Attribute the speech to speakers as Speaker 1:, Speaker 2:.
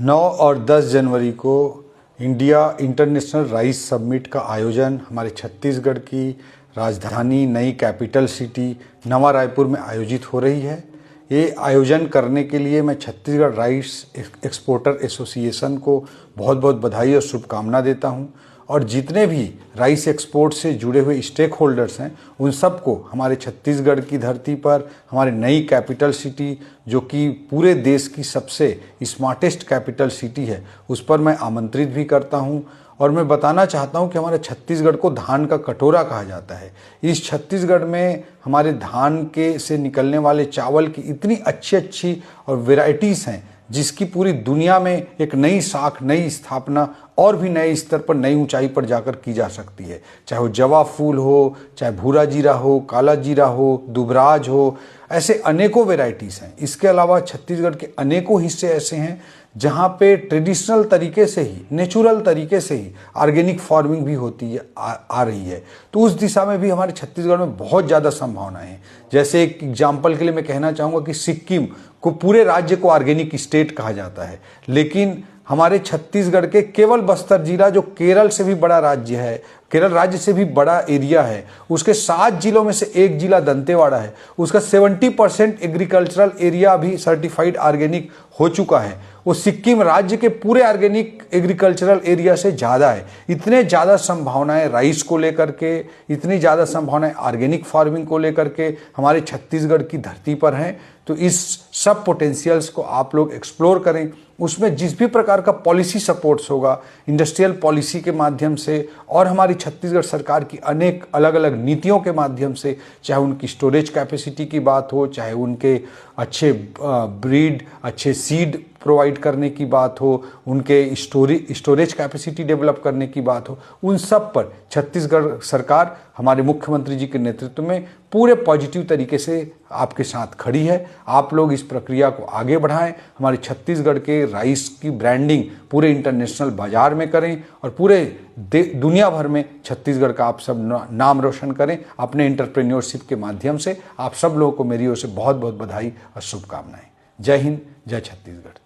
Speaker 1: 9 और 10 जनवरी को India international rice summit का आयोजन हमारे छत्तीसगढ़ की राजधानी नई कैपिटल सिटी नवा रायपुर में आयोजित हो रही है। ये आयोजन करने के लिए मैं छत्तीसगढ़ राइस एक्सपोर्टर एसोसिएशन को बहुत बहुत बधाई और शुभकामना देता हूं और जितने भी राइस एक्सपोर्ट से जुड़े हुए स्टेक होल्डर्स हैं उन सबको हमारे छत्तीसगढ़ की धरती पर हमारे नई कैपिटल सिटी जो कि पूरे देश की सबसे स्मार्टेस्ट कैपिटल सिटी है उस पर मैं आमंत्रित भी करता हूं और मैं बताना चाहता हूं कि हमारे छत्तीसगढ़ को धान का कटोरा कहा जाता है। इस छत्तीसगढ़ में हमारे धान के से निकलने वाले चावल की इतनी अच्छी अच्छी और वेराइटीज़ हैं जिसकी पूरी दुनिया में एक नई साख, नई स्थापना और भी नए स्तर पर नई ऊंचाई पर जाकर की जा सकती है। चाहे वो जवा फूल हो, चाहे भूरा जीरा हो, काला जीरा हो, दुबराज हो, ऐसे अनेकों वेराइटीज़ हैं। इसके अलावा छत्तीसगढ़ के अनेकों हिस्से ऐसे हैं जहाँ पे ट्रेडिशनल तरीके से ही, नेचुरल तरीके से ही ऑर्गेनिक फार्मिंग भी होती है आ रही है। तो उस दिशा में भी हमारे छत्तीसगढ़ में बहुत ज़्यादा संभावनाएं हैं। जैसे एक एग्जाम्पल के लिए मैं कहना चाहूँगा कि सिक्किम को पूरे राज्य को ऑर्गेनिक स्टेट कहा जाता है, लेकिन हमारे छत्तीसगढ़ के केवल बस्तर जिला जो केरल से भी बड़ा राज्य है, केरल राज्य से भी बड़ा एरिया है, उसके 7 जिलों में से एक जिला दंतेवाड़ा है, उसका 70% एग्रीकल्चरल एरिया भी सर्टिफाइड ऑर्गेनिक हो चुका है। वो सिक्किम राज्य के पूरे ऑर्गेनिक एग्रीकल्चरल एरिया से ज़्यादा है। इतने ज़्यादा संभावनाएं राइस को लेकर के, इतनी ज़्यादा संभावनाएं ऑर्गेनिक फार्मिंग को लेकर के हमारे छत्तीसगढ़ की धरती पर हैं। तो इस सब पोटेंशियल्स को आप लोग एक्सप्लोर करें। उसमें जिस भी प्रकार का पॉलिसी सपोर्ट्स होगा, इंडस्ट्रियल पॉलिसी के माध्यम से और हमारी छत्तीसगढ़ सरकार की अनेक अलग अलग नीतियों के माध्यम से, चाहे उनकी स्टोरेज कैपेसिटी की बात हो, चाहे उनके अच्छे ब्रीड, अच्छे सीड प्रोवाइड करने की बात हो, उनके स्टोरेज कैपेसिटी डेवलप करने की बात हो, उन सब पर छत्तीसगढ़ सरकार हमारे मुख्यमंत्री जी के नेतृत्व में पूरे पॉजिटिव तरीके से आपके साथ खड़ी है। आप लोग इस प्रक्रिया को आगे बढ़ाएं, हमारे छत्तीसगढ़ के राइस की ब्रांडिंग पूरे इंटरनेशनल बाजार में करें और पूरे दुनिया भर में छत्तीसगढ़ का आप सब नाम रोशन करें अपने एंटरप्रेन्योरशिप के माध्यम से। आप सब लोगों को मेरी ओर से बहुत बहुत बधाई और शुभकामनाएं। जय हिंद, जय छत्तीसगढ़।